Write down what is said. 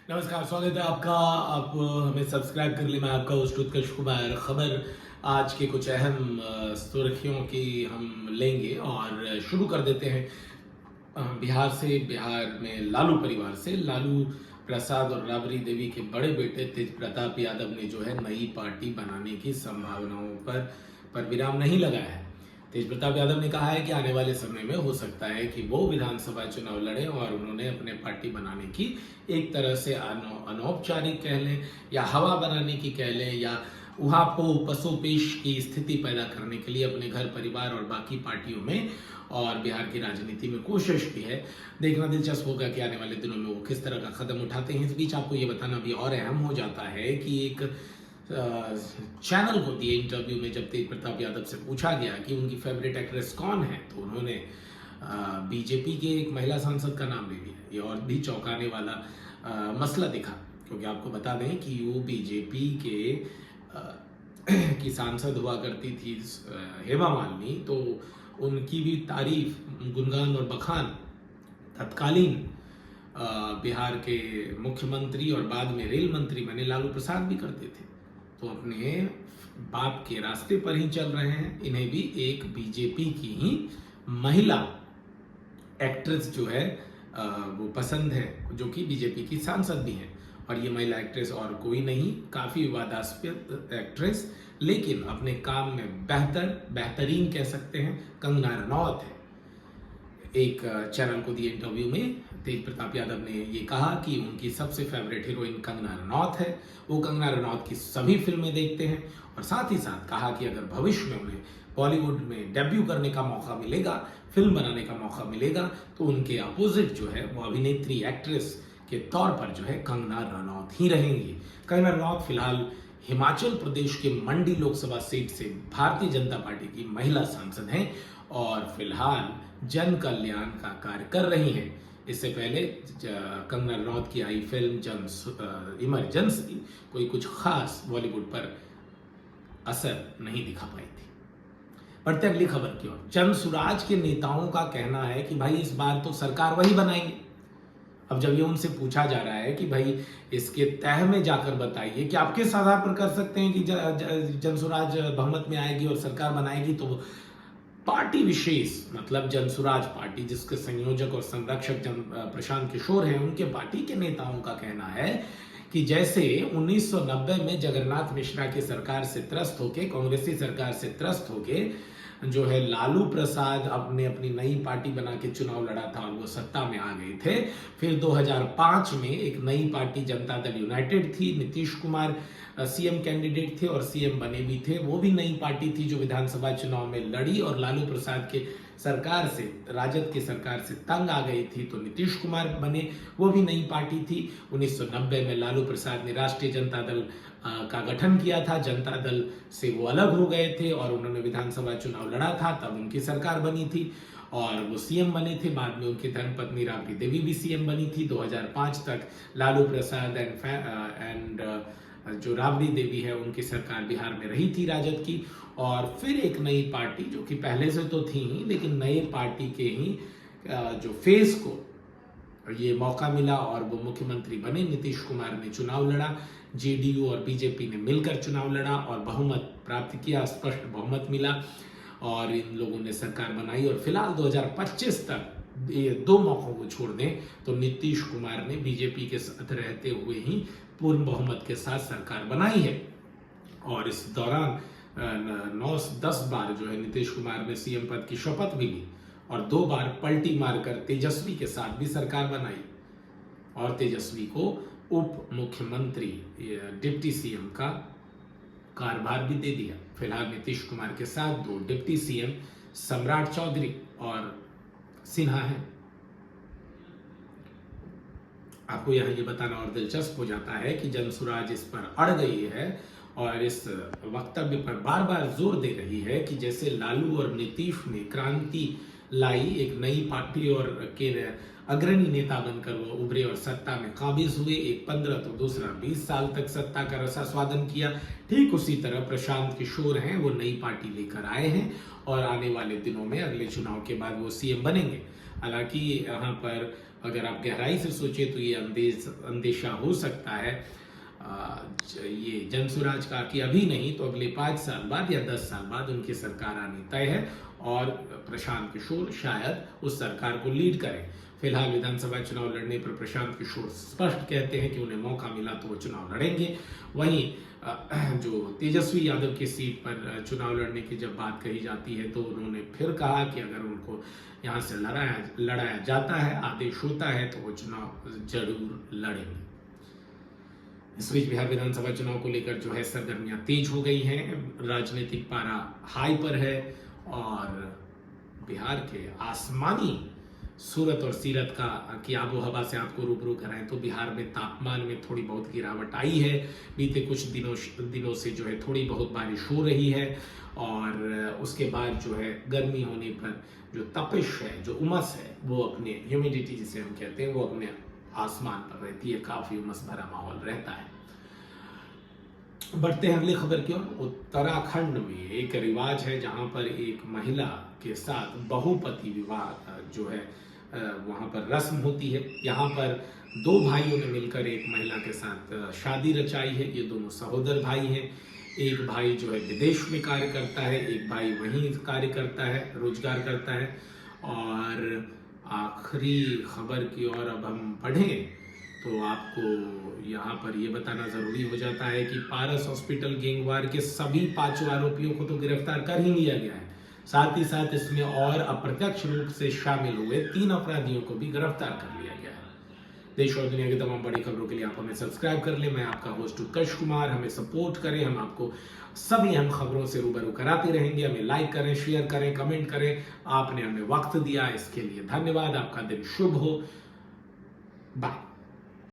नमस्कार, स्वागत है आपका। आप हमें सब्सक्राइब कर ले। मैं आपका होस्ट उत्कर्ष कुमार। खबर आज के कुछ अहम सुर्खियों की हम लेंगे और शुरू कर देते हैं बिहार में लालू परिवार से। लालू प्रसाद और राबड़ी देवी के बड़े बेटे तेज प्रताप यादव ने जो है नई पार्टी बनाने की संभावनाओं पर विराम नहीं लगाया है। तेज प्रताप यादव ने कहा है कि आने वाले समय में हो सकता है कि वो विधानसभा चुनाव लड़े और उन्होंने अपने पार्टी बनाने की एक तरह से अनौपचारिक कह लें या हवा बनाने की कह लें या उहापो पसोपेश की स्थिति पैदा करने के लिए अपने घर परिवार और बाकी पार्टियों में और बिहार की राजनीति में कोशिश की है। देखना दिलचस्प होगा कि आने वाले दिनों में वो किस तरह का कदम उठाते हैं। इस बीच आपको ये बताना भी और अहम हो जाता है कि एक चैनल को दिए इंटरव्यू में जब तेज प्रताप यादव से पूछा गया कि उनकी फेवरेट एक्ट्रेस कौन है, तो उन्होंने बीजेपी के एक महिला सांसद का नाम ले लिया। ये और भी चौंकाने वाला मसला दिखा, क्योंकि आपको बता दें कि वो बीजेपी की सांसद हुआ करती थी हेमा मालिनी, तो उनकी भी तारीफ, गुणगान और बखान तत्कालीन बिहार के मुख्यमंत्री और बाद में रेल मंत्री बने लालू प्रसाद भी करते थे। तो अपने बाप के रास्ते पर ही चल रहे हैं। इन्हें भी एक बीजेपी की ही महिला एक्ट्रेस जो है वो पसंद है, जो कि बीजेपी की सांसद भी है। और ये महिला एक्ट्रेस और कोई नहीं, काफी विवादास्पद एक्ट्रेस, लेकिन अपने काम में बेहतरीन कह सकते हैं, कंगना रनौत है। एक चैनल को दिए इंटरव्यू में तेज प्रताप यादव ने ये कहा कि उनकी सबसे फेवरेट हीरोइन कंगना रनौत है। वो कंगना रनौत की सभी फिल्में देखते हैं और साथ ही साथ कहा कि अगर भविष्य में उन्हें बॉलीवुड में डेब्यू करने का मौका मिलेगा, फिल्म बनाने का मौका मिलेगा, तो उनके अपोजिट जो है वो अभिनेत्री एक्ट्रेस के तौर पर जो है कंगना रनौत ही रहेंगी। कंगना रनौत फिलहाल हिमाचल प्रदेश के मंडी लोकसभा सीट से भारतीय जनता पार्टी की महिला सांसद हैं और फिलहाल जन कल्याण का कार्य कर रही हैं। इससे पहले कंगना रनौत की आई फिल्म इमरजेंसी कोई कुछ खास बॉलीवुड पर असर नहीं दिखा पाई थी। बढ़ते अगली खबर की ओर। जनसुराज के नेताओं का कहना है कि भाई इस बार तो सरकार वही बनाएंगे। अब जब ये उनसे पूछा जा रहा है कि भाई इसके तह में जाकर बताइए कि आप किस आधार पर कर सकते हैं कि जनसुराज बहुमत में आएगी और सरकार बनाएगी, तो पार्टी विशेष मतलब जनसुराज पार्टी, जिसके संयोजक और संरक्षक प्रशांत किशोर हैं, उनके पार्टी के नेताओं का कहना है कि जैसे 1990 में जगन्नाथ मिश्रा की सरकार से त्रस्त होके, कांग्रेसी सरकार से त्रस्त होके जो है लालू प्रसाद अपनी नई पार्टी बना के चुनाव लड़ा था और वो सत्ता में आ गए थे। फिर 2005 में एक नई पार्टी जनता दल यूनाइटेड थी, नीतीश कुमार सीएम कैंडिडेट थे और सीएम बने भी थे। वो भी नई पार्टी थी जो विधानसभा चुनाव में लड़ी और लालू प्रसाद के सरकार से, राजद की सरकार से तंग आ गई थी, तो नीतीश कुमार बने, वो भी नई पार्टी थी। 1990 में लालू प्रसाद ने राष्ट्रीय जनता दल का गठन किया था। जनता दल से वो अलग हो गए थे और उन्होंने विधानसभा चुनाव लड़ा था, तब उनकी सरकार बनी थी और वो सीएम बने थे। बाद में उनकी धर्मपत्नी राबड़ी देवी भी सीएम बनी थी। 2005 तक लालू प्रसाद एंड जो राबड़ी देवी है उनकी सरकार बिहार में रही थी राजद की। और फिर एक नई पार्टी जो कि पहले से तो थी ही, लेकिन नई पार्टी के ही जो फेस को ये मौका मिला और वो मुख्यमंत्री बने। नीतीश कुमार ने चुनाव लड़ा, जेडीयू और बीजेपी ने मिलकर चुनाव लड़ा और बहुमत प्राप्त किया, स्पष्ट बहुमत मिला और इन लोगों ने सरकार बनाई। और फिलहाल 2025 तक ये दो मौकों को छोड़ दें तो नीतीश कुमार ने बीजेपी के साथ रहते हुए ही पूर्ण बहुमत के साथ सरकार बनाई है। और इस दौरान 9-10 बार जो है नीतीश कुमार ने सीएम पद की शपथ भी ली और 2 बार पलटी मारकर तेजस्वी के साथ भी सरकार बनाई और तेजस्वी को उप मुख्यमंत्री डिप्टी सीएम का कार्यभार भी दे दिया। फिलहाल नीतीश कुमार के साथ 2 डिप्टी सीएम सम्राट चौधरी और सिन्हा है। आपको यहाँ ये बताना और दिलचस्प हो जाता है कि जनसुराज इस पर अड़ गई है और इस वक्तव्य पर बार बार जोर दे रही है कि जैसे लालू और नीतीश ने क्रांति लाई, एक नई पार्टी और के अग्रणी नेता बनकर वो उभरे और सत्ता में काबिज हुए, एक 15 तो दूसरा 20 साल तक सत्ता का रसास्वादन किया। ठीक उसी तरह प्रशांत किशोर हैं, वो नई पार्टी लेकर आए हैं और आने वाले दिनों में अगले चुनाव के बाद वो सीएम बनेंगे। हालांकि यहाँ पर अगर आप गहराई से सोचे तो ये अंदेशा हो सकता है ये जनसुराज का कि अभी नहीं तो अगले 5 साल बाद या 10 साल बाद उनकी सरकार आनी तय है और प्रशांत किशोर शायद उस सरकार को लीड करें। फिलहाल विधानसभा चुनाव लड़ने पर प्रशांत किशोर स्पष्ट कहते हैं कि उन्हें मौका मिला तो वो चुनाव लड़ेंगे। वहीं जो तेजस्वी यादव की सीट पर चुनाव लड़ने की जब बात कही जाती है तो उन्होंने फिर कहा कि अगर उनको यहाँ से लड़ाया जाता है, आदेश होता है, तो वो चुनाव जरूर लड़ेंगे। इस बीच बिहार विधानसभा चुनाव को लेकर जो है सरगर्मियां तेज हो गई हैं, राजनीतिक पारा हाई पर है और बिहार के आसमानी सूरत और सीरत की आबो हवा से आपको रूबरू कराएं तो बिहार में तापमान में थोड़ी बहुत गिरावट आई है। बीते कुछ दिनों से जो है थोड़ी बहुत बारिश हो रही है और उसके बाद जो है गर्मी होने पर जो तपिश है, जो उमस है, वो अपने ह्यूमिडिटी जिसे हम कहते हैं वो अपने आसमान पर रहती है, काफी उमस भरा माहौल रहता है। बढ़ते हैं अगली खबर की ओर। उत्तराखंड में एक रिवाज है जहां पर एक महिला के साथ बहुपति विवाह जो है वहां पर रस्म होती है। यहाँ पर 2 भाइयों ने मिलकर एक महिला के साथ शादी रचाई है। ये दोनों सहोदर भाई हैं। एक भाई जो है विदेश में कार्य करता है, एक भाई वहीं कार्य करता है, रोजगार करता है। और आखिरी खबर की ओर अब हम पढ़ें तो आपको यहाँ पर यह बताना जरूरी हो जाता है कि पारस हॉस्पिटल गैंगवार के सभी 5 आरोपियों को तो गिरफ्तार कर ही लिया गया है। साथ ही साथ इसमें और अप्रत्यक्ष रूप से शामिल हुए 3 अपराधियों को भी गिरफ्तार कर लिया गया है। देश और दुनिया की तमाम बड़ी खबरों के लिए आप हमें सब्सक्राइब कर लें। मैं आपका होस्ट उत्कर्ष कुमार। हमें सपोर्ट करें, हम आपको सभी अहम खबरों से रूबरू कराते रहेंगे। हमें लाइक करें, शेयर करें, कमेंट करें। आपने हमें वक्त दिया, इसके लिए धन्यवाद। आपका दिन शुभ हो। बाय।